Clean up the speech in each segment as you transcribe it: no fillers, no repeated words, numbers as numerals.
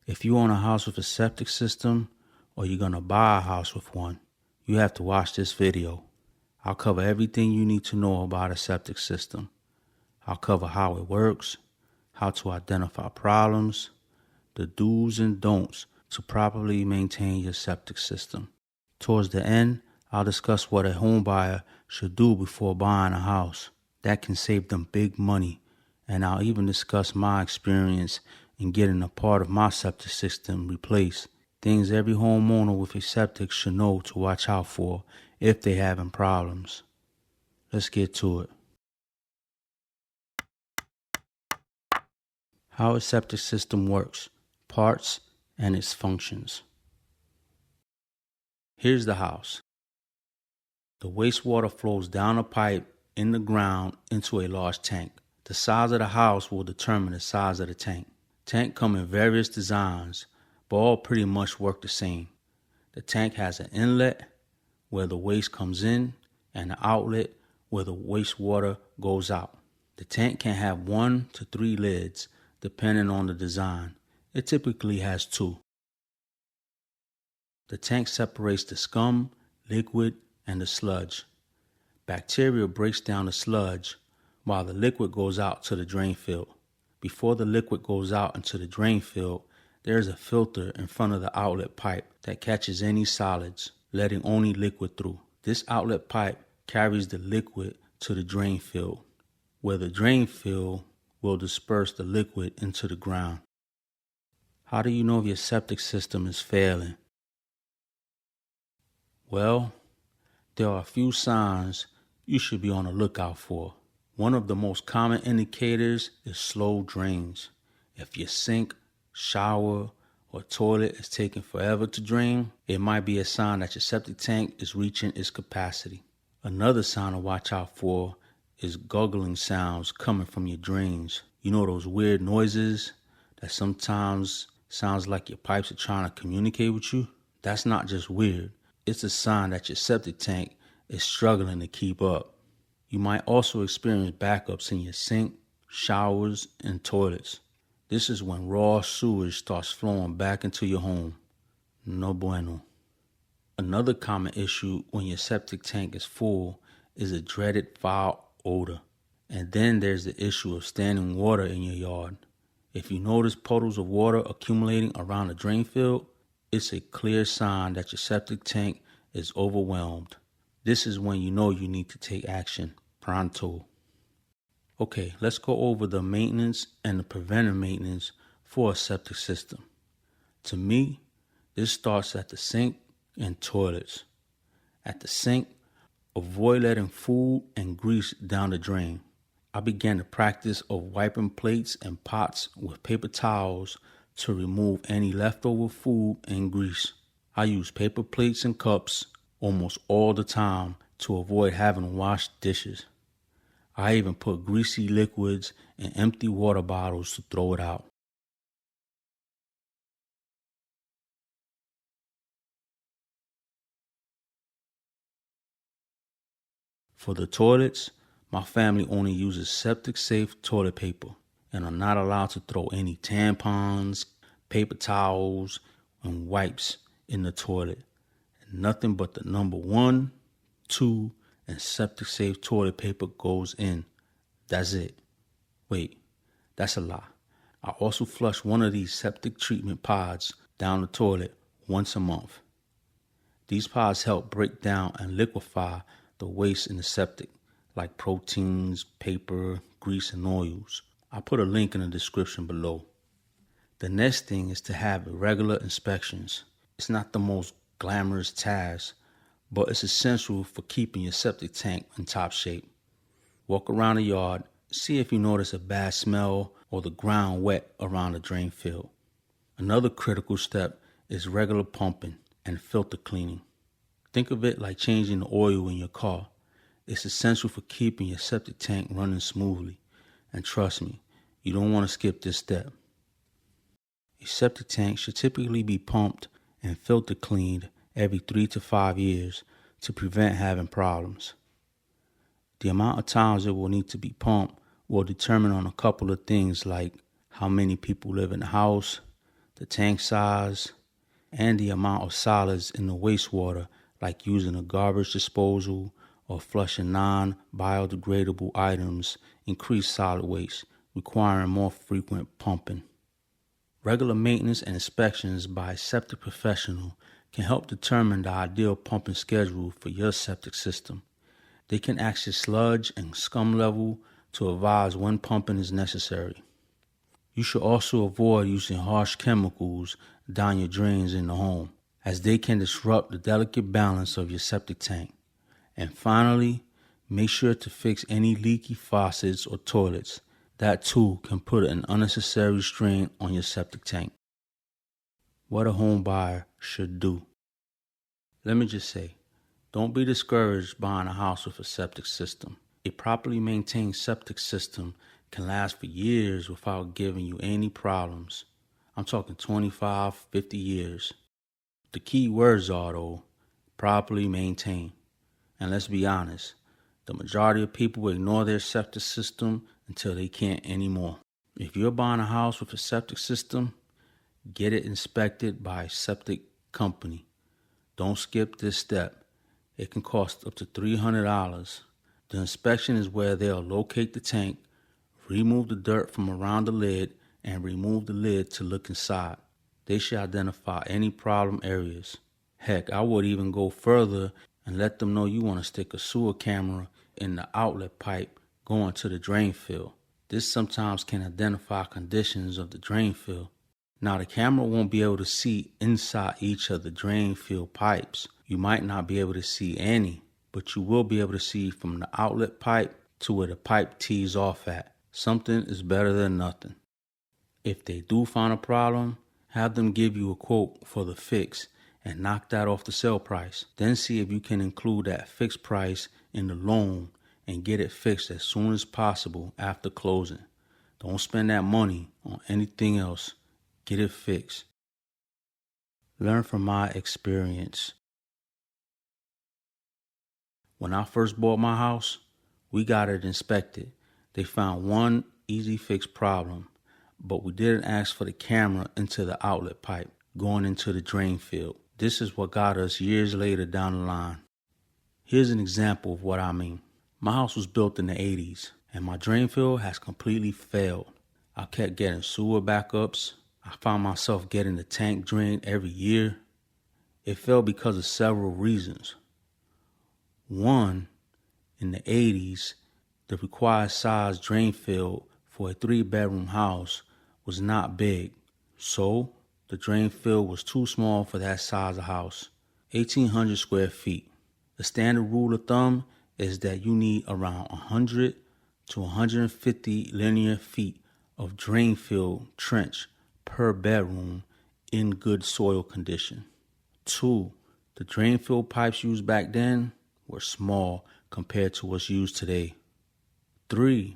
If you own a house with a septic system or you're going to buy a house with one, you have to watch this video. I'll cover everything you need to know about a septic system. I'll cover how it works, how to identify problems, the do's and don'ts to properly maintain your septic system. Towards the end, I'll discuss what a home buyer should do before buying a house. That can save them big money, and I'll even discuss my experience in getting a part of my septic system replaced. Things every homeowner with a septic should know to watch out for if they're having problems. Let's get to it. How a septic system works, parts, and its functions. Here's the house. The wastewater flows down a pipe in the ground into a large tank. The size of the house will determine the size of the tank. Tank come in various designs, but all pretty much work the same. The tank has an inlet where the waste comes in and an outlet where the wastewater goes out. The tank can have 1 to 3 lids depending on the design. It typically has 2. The tank separates the scum, liquid, and the sludge. Bacteria breaks down the sludge while the liquid goes out to the drain field. Before the liquid goes out into the drain field, there is a filter in front of the outlet pipe that catches any solids, letting only liquid through. This outlet pipe carries the liquid to the drain field, where the drain field will disperse the liquid into the ground. How do you know if your septic system is failing? Well, there are a few signs you should be on the lookout for. One of the most common indicators is slow drains. If your sink, shower, or toilet is taking forever to drain, it might be a sign that your septic tank is reaching its capacity. Another sign to watch out for is gurgling sounds coming from your drains. You know those weird noises that sometimes sounds like your pipes are trying to communicate with you? That's not just weird. It's a sign that your septic tank is struggling to keep up. You might also experience backups in your sink, showers, and toilets. This is when raw sewage starts flowing back into your home. No bueno. Another common issue when your septic tank is full is a dreaded foul odor. And then there's the issue of standing water in your yard. If you notice puddles of water accumulating around the drain field, it's a clear sign that your septic tank is overwhelmed. This is when you know you need to take action. Pronto. Okay, let's go over the maintenance and the preventive maintenance for a septic system. To me, this starts at the sink and toilets. At the sink, avoid letting food and grease down the drain. I began the practice of wiping plates and pots with paper towels to remove any leftover food and grease. I use paper plates and cups almost all the time to avoid having to wash dishes. I even put greasy liquids in empty water bottles to throw it out. For the toilets, my family only uses septic-safe toilet paper and are not allowed to throw any tampons, paper towels, and wipes in the toilet. Nothing but the number 1, 2, and septic-safe toilet paper goes in. That's it. Wait, that's a lie. I also flush one of these septic treatment pods down the toilet once a month. These pods help break down and liquefy the waste in the septic, like proteins, paper, grease, and oils. I'll put a link in the description below. The next thing is to have regular inspections. It's not the most glamorous task, but it's essential for keeping your septic tank in top shape. Walk around the yard, see if you notice a bad smell or the ground wet around the drain field. Another critical step is regular pumping and filter cleaning. Think of it like changing the oil in your car. It's essential for keeping your septic tank running smoothly. And trust me, you don't want to skip this step. A septic tank should typically be pumped and filter cleaned every 3 to 5 years to prevent having problems. The amount of times it will need to be pumped will determine on a couple of things like how many people live in the house, the tank size, and the amount of solids in the wastewater, like using a garbage disposal or flushing non-biodegradable items, increase solid waste, requiring more frequent pumping. Regular maintenance and inspections by a septic professional can help determine the ideal pumping schedule for your septic system. They can ask your sludge and scum level to advise when pumping is necessary. You should also avoid using harsh chemicals down your drains in the home, as they can disrupt the delicate balance of your septic tank. And finally, make sure to fix any leaky faucets or toilets. That too can put an unnecessary strain on your septic tank. What a home buyer should do. Let me just say, don't be discouraged buying a house with a septic system. A properly maintained septic system can last for years without giving you any problems. I'm talking 25, 50 years. The key words are, though, properly maintained. And let's be honest, the majority of people ignore their septic system until they can't anymore. If you're buying a house with a septic system, get it inspected by a septic company. Don't skip this step. It can cost up to $300. The inspection is where they'll locate the tank, remove the dirt from around the lid, and remove the lid to look inside. They should identify any problem areas. Heck, I would even go further and let them know you want to stick a sewer camera in the outlet pipe going to the drain field. This sometimes can identify conditions of the drain field. Now, the camera won't be able to see inside each of the drain field pipes. You might not be able to see any, but you will be able to see from the outlet pipe to where the pipe tees off at. Something is better than nothing. If they do find a problem, have them give you a quote for the fix and knock that off the sale price. Then see if you can include that fixed price in the loan and get it fixed as soon as possible after closing. Don't spend that money on anything else. Get it fixed. Learn from my experience. When I first bought my house, we got it inspected. They found one easy fix problem, but we didn't ask for the camera into the outlet pipe going into the drain field. This is what got us years later down the line. Here's an example of what I mean. My house was built in the 80s, and my drain field has completely failed. I kept getting sewer backups. I found myself getting the tank drained every year. It failed because of several reasons. One, in the 80s, the required size drain field for a 3-bedroom house was not big. So, the drain field was too small for that size of house, 1,800 square feet. The standard rule of thumb is that you need around 100 to 150 linear feet of drain field trench per bedroom in good soil condition. 2, the drain field pipes used back then were small compared to what's used today. 3,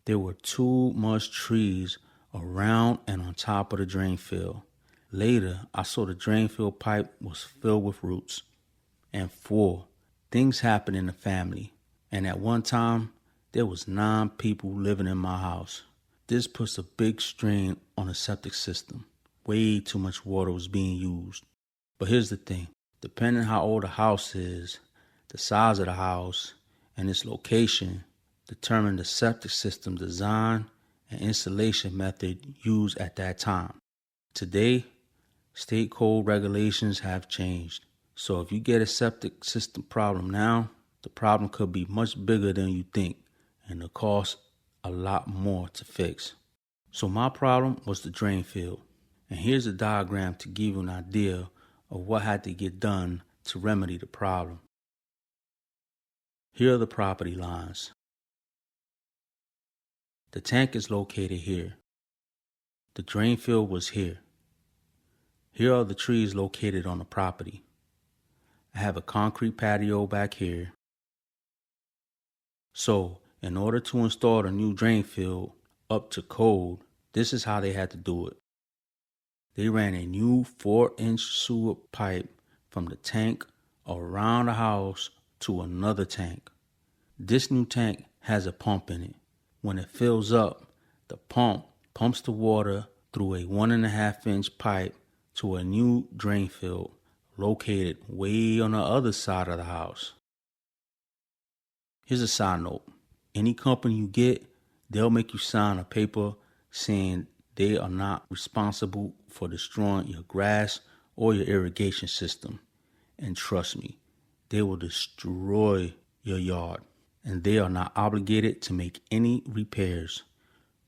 there were too much trees around and on top of the drain field. Later, I saw the drain field pipe was filled with roots. And 4, things happened in the family, and at one time, there was 9 people living in my house. This puts a big strain on the septic system. Way too much water was being used. But here's the thing, depending how old the house is, the size of the house, and its location determine the septic system design and installation method used at that time. Today, state code regulations have changed. So if you get a septic system problem now, the problem could be much bigger than you think, and it costs a lot more to fix. So my problem was the drain field. And here's a diagram to give you an idea of what had to get done to remedy the problem. Here are the property lines. The tank is located here. The drain field was here. Here are the trees located on the property. I have a concrete patio back here. So, in order to install the new drain field up to code, this is how they had to do it. They ran a new 4-inch sewer pipe from the tank around the house to another tank. This new tank has a pump in it. When it fills up, the pump pumps the water through a 1.5-inch pipe to a new drain field located way on the other side of the house. Here's a side note. Any company you get, they'll make you sign a paper saying they are not responsible for destroying your grass or your irrigation system. And trust me, they will destroy your yard. And they are not obligated to make any repairs.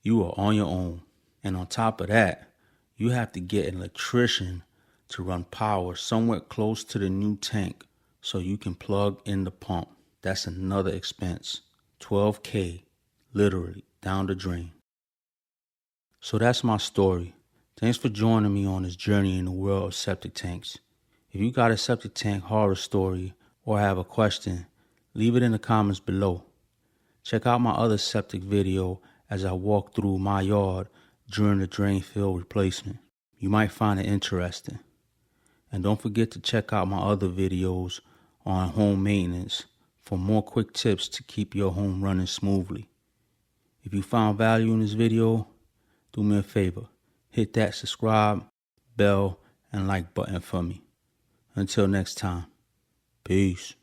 You are on your own. And on top of that, you have to get an electrician to run power somewhere close to the new tank so you can plug in the pump. That's another expense. $12K, literally, down the drain. So that's my story. Thanks for joining me on this journey in the world of septic tanks. If you got a septic tank horror story or have a question, leave it in the comments below. Check out my other septic video as I walk through my yard during the drain field replacement. You might find it interesting. And don't forget to check out my other videos on home maintenance for more quick tips to keep your home running smoothly. If you found value in this video, do me a favor. Hit that subscribe, bell, and like button for me. Until next time, peace.